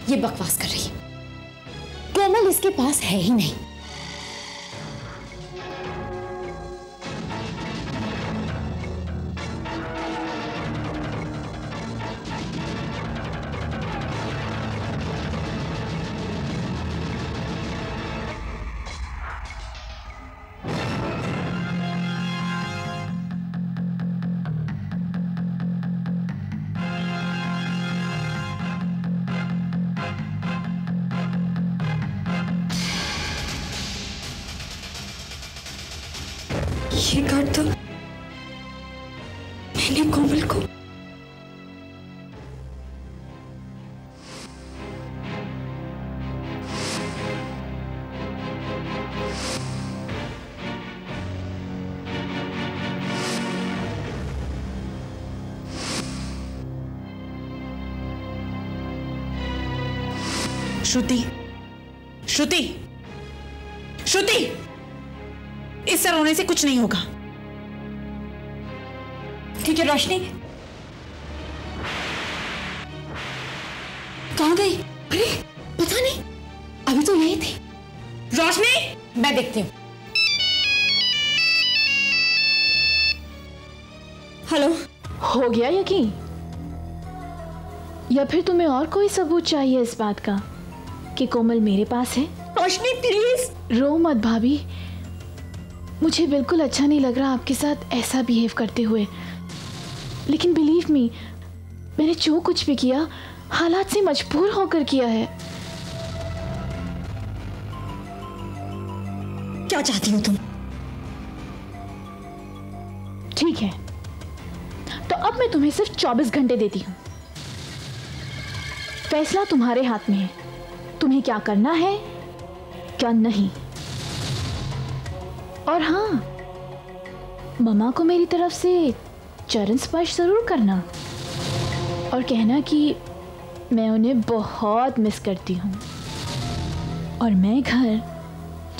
ये बकवास कर रही है। कोमल इसके पास है ही नहीं। ये कार्ड तो मैंने कोमल को। श्रुति, श्रुति, श्रुति, इस तरह रोने से कुछ नहीं होगा। ठीक है रोशनी, कहाँ गई? अरे पता नहीं, अभी तो यही थी। रोशनी, मैं देखती हूँ। हेलो। हो गया यकीन, या फिर तुम्हें और कोई सबूत चाहिए इस बात का कि कोमल मेरे पास है? रोशनी प्लीज। रो मत भाभी, मुझे बिल्कुल अच्छा नहीं लग रहा आपके साथ ऐसा बिहेव करते हुए, लेकिन बिलीव मी, मैंने जो कुछ भी किया हालात से मजबूर होकर किया है। क्या चाहती हो तुम? ठीक है, तो अब मैं तुम्हें सिर्फ 24 घंटे देती हूँ। फैसला तुम्हारे हाथ में है, तुम्हें क्या करना है क्या नहीं। और हाँ, मम्मा को मेरी तरफ से चरण स्पर्श जरूर करना और कहना कि मैं उन्हें बहुत मिस करती हूँ और मैं घर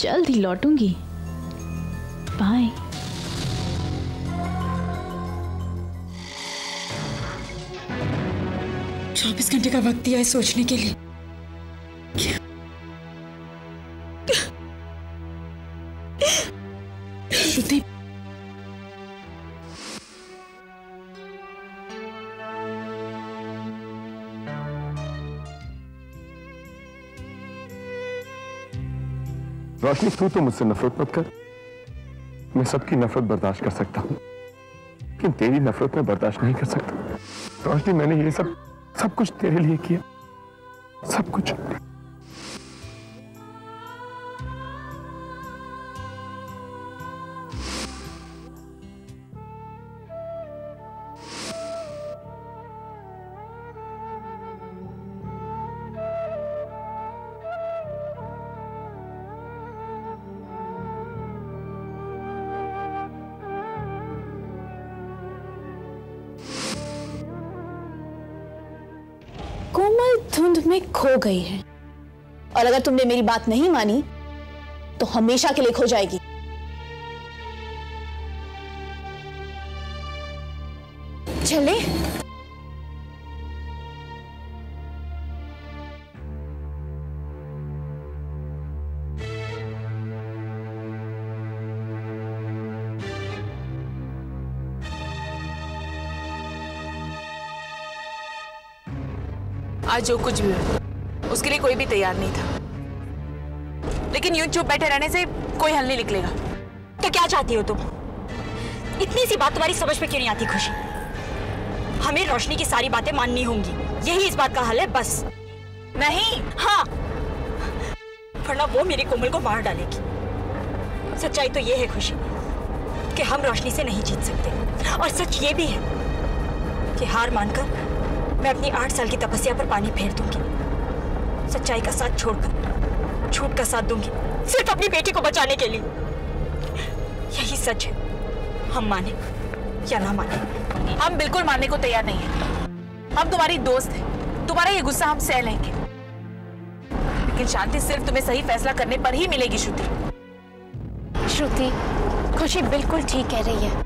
जल्द ही लौटूंगी। बाय। चौबीस घंटे का वक्त दिया है सोचने के लिए। श्रुति, रोशनी तू तो मुझसे नफरत मत कर। मैं सबकी नफरत बर्दाश्त कर सकता हूँ, लेकिन तेरी नफरत में बर्दाश्त नहीं कर सकता। रोशनी, मैंने ये सब कुछ तेरे लिए किया, सब कुछ। कोमल धुंध में खो गई है, और अगर तुमने मेरी बात नहीं मानी तो हमेशा के लिए खो जाएगी। चले? आज जो कुछ भी हो उसके लिए कोई भी तैयार नहीं था, लेकिन यूं चुप बैठे रहने से कोई हल नहीं निकलेगा। तो क्या चाहती हो तुम? इतनी सी बात तुम्हारी समझ में क्यों नहीं आती खुशी? हमें रोशनी की सारी बातें माननी होंगी, यही इस बात का हल है बस। नहीं। हाँ, वरना वो मेरी कोमल को मार डालेगी। सच्चाई तो ये है खुशी कि हम रोशनी से नहीं जीत सकते, और सच ये भी है कि हार मानकर मैं अपनी 8 साल की तपस्या पर पानी फेर दूंगी। सच्चाई का साथ छोड़कर झूठ का साथ दूंगी, सिर्फ अपनी बेटी को बचाने के लिए। यही सच है, हम माने या ना माने। हम बिल्कुल मानने को तैयार नहीं हैं। हम तुम्हारी दोस्त हैं, तुम्हारा ये गुस्सा हम सह लेंगे, लेकिन शांति सिर्फ तुम्हें सही फैसला करने पर ही मिलेगी। श्रुति, खुशी बिल्कुल ठीक कह रही है।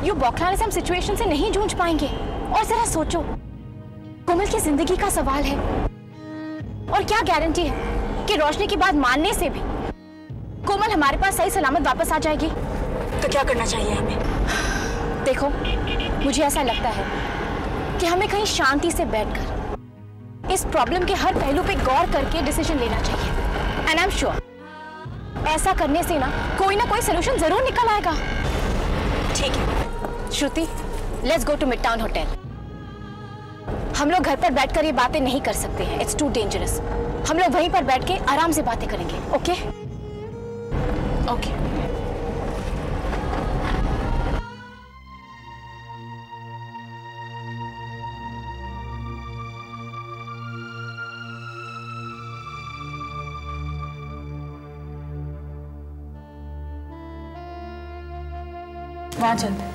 यूं बौखलाने से हम सिचुएशन से नहीं जूझ पाएंगे। और जरा सोचो, कोमल की जिंदगी का सवाल है। और क्या गारंटी है कि रोशनी की बात मानने से भी कोमल हमारे पास सही सलामत वापस आ जाएगी? तो क्या करना चाहिए हमें? देखो, मुझे ऐसा लगता है कि हमें कहीं शांति से बैठकर इस प्रॉब्लम के हर पहलू पे गौर करके डिसीजन लेना चाहिए। एंड आई एम श्योर ऐसा करने से ना कोई सोल्यूशन जरूर निकल आएगा। ठीक है Shruti, let's go to mid town hotel. हम लोग घर पर बैठकर ये बातें नहीं कर सकते हैं, इट्स टू डेंजरस। हम लोग वहीं पर बैठ के आराम से बातें करेंगे। Okay okay. वहां चलते हैं।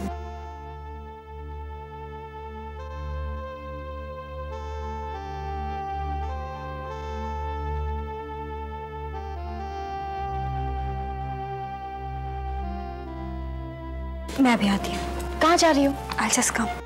मैं अभी आती हूँ। कहाँ जा रही हो? I'll just come.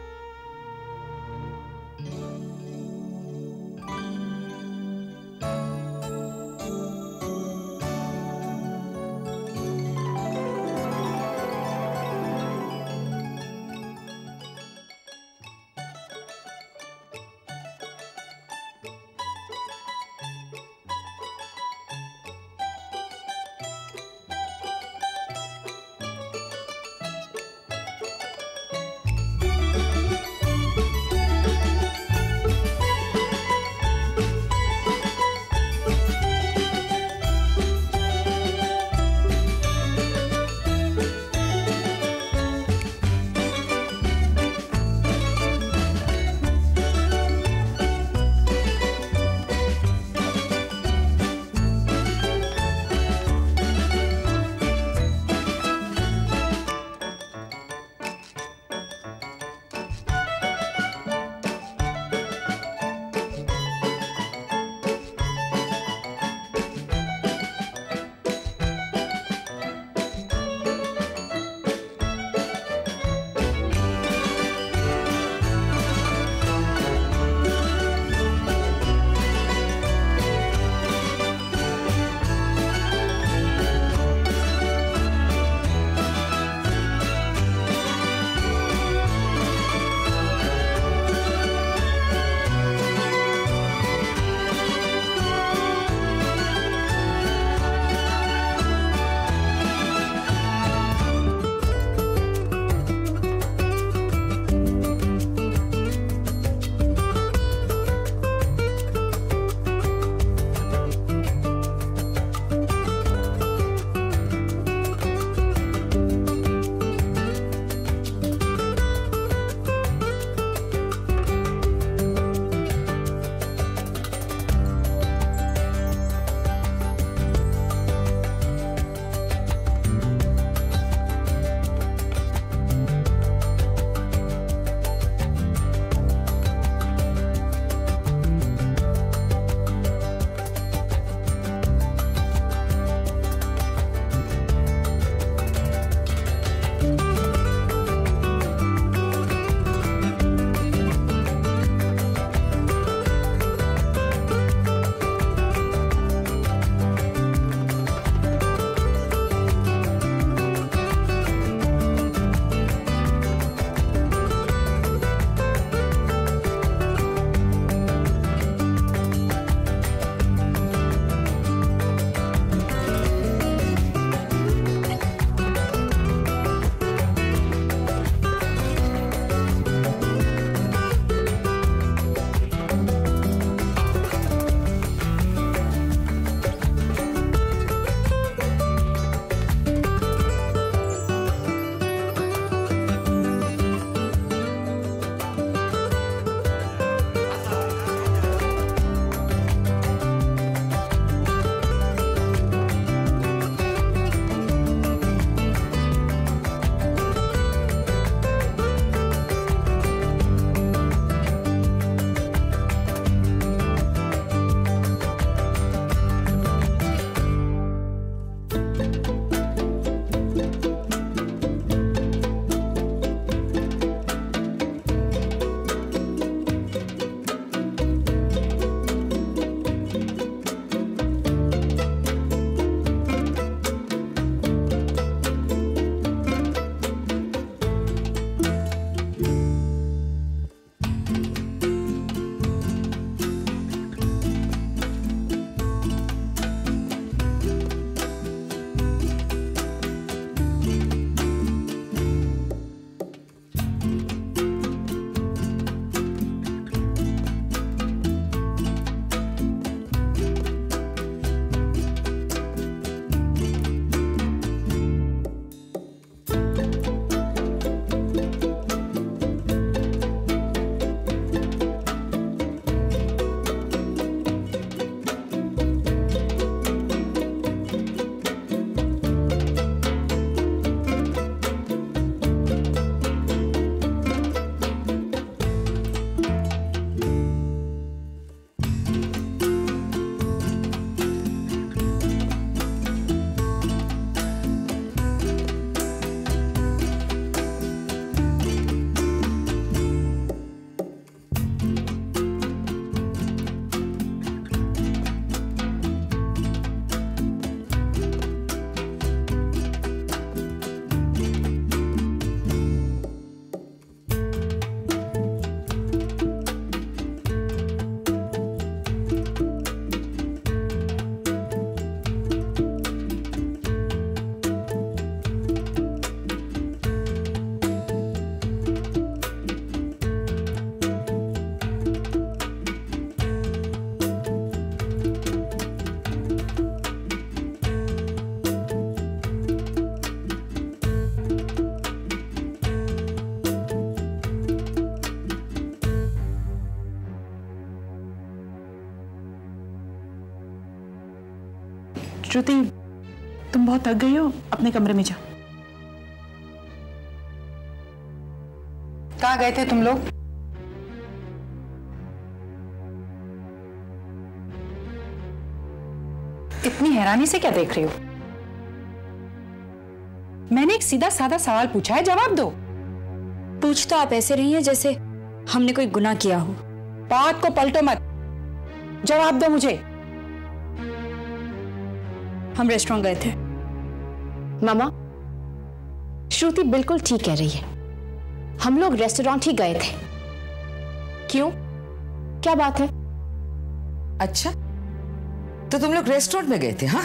श्रुति, तुम बहुत थक गई हो, अपने कमरे में जाओ। कहाँ गए थे तुम लोग? इतनी हैरानी से क्या देख रही हो? मैंने एक सीधा साधा सवाल पूछा है, जवाब दो। पूछ तो आप ऐसे रही हैं जैसे हमने कोई गुनाह किया हो। बात को पलटो मत, जवाब दो मुझे। हम रेस्टोरेंट गए थे। मामा, श्रुति बिल्कुल ठीक कह रही है। हम लोग रेस्टोरेंट ही गए थे। क्यों, क्या बात है? अच्छा, तो तुम लोग रेस्टोरेंट में गए थे? हाँ,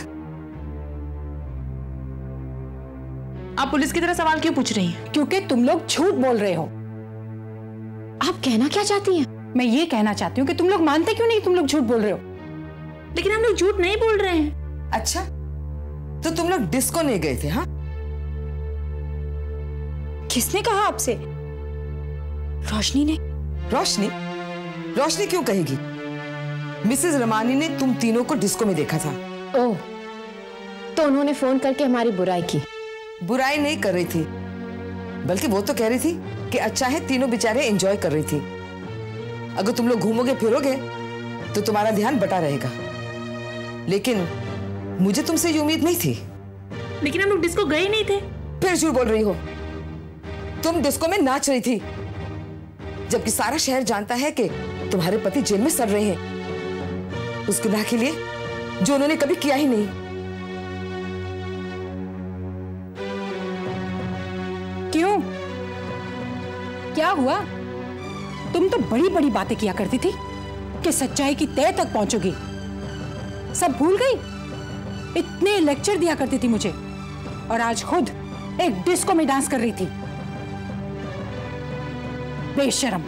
आप पुलिस की तरह सवाल क्यों पूछ रही हैं? क्योंकि तुम लोग झूठ बोल रहे हो। आप कहना क्या चाहती हैं? मैं ये कहना चाहती हूँ कि तुम लोग मानते क्यों नहीं तुम लोग झूठ बोल रहे हो? लेकिन हम लोग झूठ नहीं बोल रहे हैं। अच्छा, तो तुम लोग डिस्को नहीं गए थे? हाँ, किसने कहा आपसे? रोशनी ने। रोशनी? रोशनी क्यों कहेगी? मिसेस रमानी ने तुम तीनों को डिस्को में देखा था। ओह, तो उन्होंने फोन करके हमारी बुराई की? बुराई नहीं कर रही थी, बल्कि वो तो कह रही थी कि अच्छा है, तीनों बेचारे एंजॉय कर रही थी। अगर तुम लोग घूमोगे फिरोगे तो तुम्हारा ध्यान बटा रहेगा, लेकिन मुझे तुमसे ये उम्मीद नहीं थी। लेकिन हम लोग डिस्को गए नहीं थे। फिर झूठ बोल रही हो। तुम डिस्को में नाच रही थी, जबकि सारा शहर जानता है कि तुम्हारे पति जेल में सड़ रहे हैं उस गुनाह के लिए जो उन्होंने कभी किया ही नहीं। क्यों, क्या हुआ? तुम तो बड़ी बड़ी बातें किया करती थी कि सच्चाई की तह तक पहुंचोगी। सब भूल गई? इतने लेक्चर दिया करती थी मुझे, और आज खुद एक डिस्को में डांस कर रही थी। बेशरम।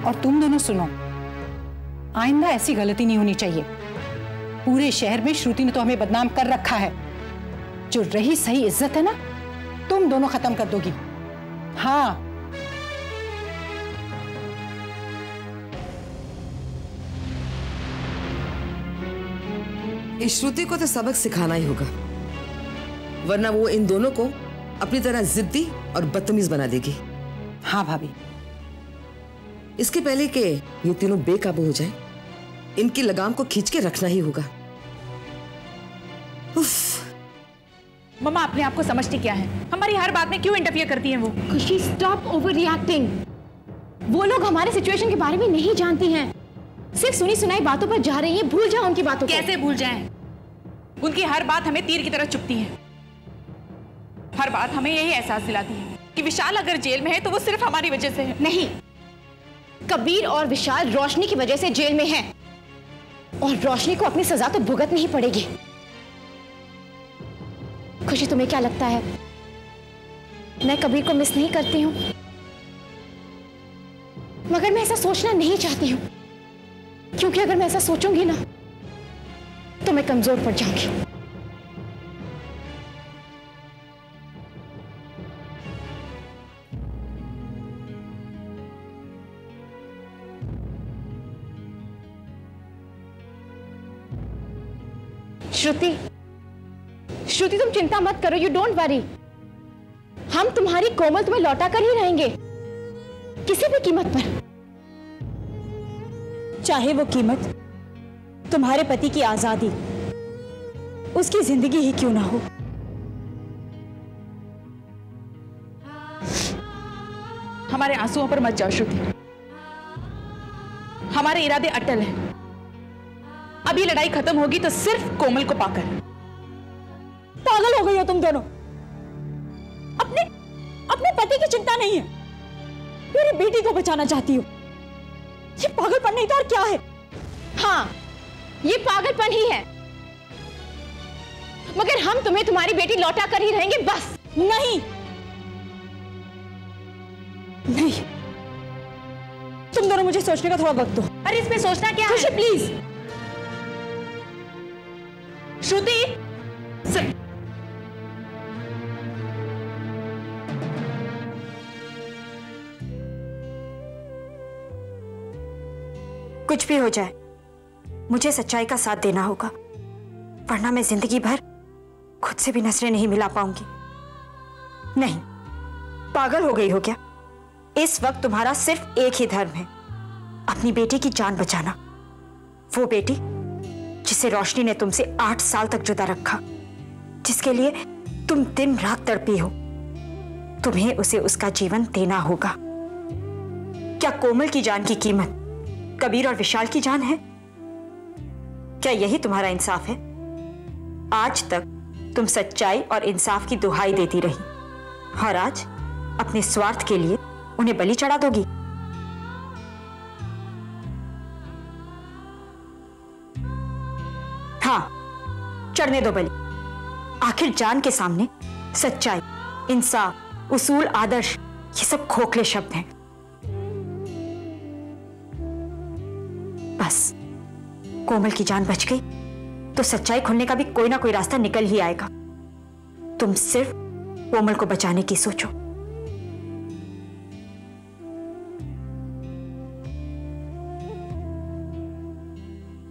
और तुम दोनों सुनो, आइंदा ऐसी गलती नहीं होनी चाहिए। पूरे शहर में श्रुति ने तो हमें बदनाम कर रखा है। जो रही सही इज्जत है ना, तुम दोनों खत्म कर दोगी। हाँ, इस श्रुति को तो सबक सिखाना ही होगा, वरना वो इन दोनों को अपनी तरह जिद्दी और बदतमीज बना देगी। हाँ भाभी, इसके पहले कि ये तीनों बेकाबू हो जाए, इनकी लगाम को खींच के रखना ही होगा। मम्मा, अपने आप को समझती क्या है? हमारी हर बात में क्यों इंटरफियर करती हैं वो? खुशी, स्टॉप ओवर रिएक्टिंग। वो लोग हमारे सिचुएशन के बारे में नहीं जानती हैं, सिर्फ सुनी सुनाई बातों पर जा रही हैं। भूल जाओ उनकी बातों को। कैसे भूल जाएं? उनकी हर बात हमें तीर की तरह चुभती है। हर बात हमें यही एहसास दिलाती है कि विशाल अगर जेल में है तो वो सिर्फ हमारी वजह से है। नहीं, कबीर और विशाल रोशनी की वजह से जेल में हैं, और रोशनी को अपनी सजा तो भुगतनी ही पड़ेगी। खुशी, तुम्हें क्या लगता है मैं कबीर को मिस नहीं करती हूं? मगर मैं ऐसा सोचना नहीं चाहती हूं, क्योंकि अगर मैं ऐसा सोचूंगी ना तो मैं कमजोर पड़ जाऊंगी। श्रुति, श्रुति, तुम चिंता मत करो, यू डोंट वरी। हम तुम्हारी कोमल तुम्हें लौटा कर ही रहेंगे, किसी भी कीमत पर। चाहे वो कीमत तुम्हारे पति की आजादी, उसकी जिंदगी ही क्यों ना हो। हमारे आंसुओं पर मत जाओ श्रुति, हमारे इरादे अटल हैं। अब ये लड़ाई खत्म होगी तो सिर्फ कोमल को पाकर। पागल हो गई हो तुम दोनों। अपने अपने पति की चिंता नहीं है, मेरी बेटी को बचाना चाहती हो। ये पागलपन नहीं तो और क्या है? हाँ, ये पागलपन ही है, मगर हम तुम्हें तुम्हारी बेटी लौटा कर ही रहेंगे, बस। नहीं नहीं, तुम दोनों मुझे सोचने का थोड़ा वक्त दो। अरे इसमें सोचना क्या है? प्लीज। श्रुति कुछ भी हो जाए मुझे सच्चाई का साथ देना होगा, वरना मैं जिंदगी भर खुद से भी नजरें नहीं मिला पाऊंगी। नहीं, पागल हो गई हो क्या? इस वक्त तुम्हारा सिर्फ एक ही धर्म है, अपनी बेटी की जान बचाना। वो बेटी जिसे रोशनी ने तुमसे 8 साल तक जुदा रखा, जिसके लिए तुम दिन रात तड़पी हो, तुम्हें उसे उसका जीवन देना होगा। क्या कोमल की जान की कीमत कबीर और विशाल की जान है? क्या यही तुम्हारा इंसाफ है? आज तक तुम सच्चाई और इंसाफ की दुहाई देती रही, और आज अपने स्वार्थ के लिए उन्हें बलि चढ़ा दोगी। हाँ, चढ़ने दो बलि। आखिर जान के सामने सच्चाई, इंसाफ, उसूल, आदर्श ये सब खोखले शब्द हैं। बस कोमल की जान बच गई तो सच्चाई खुलने का भी कोई ना कोई रास्ता निकल ही आएगा। तुम सिर्फ कोमल को बचाने की सोचो।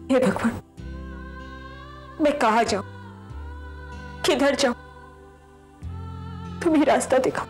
हे भगवान, मैं कहां जाऊं, किधर जाऊं? तुम ही रास्ता दिखाओ।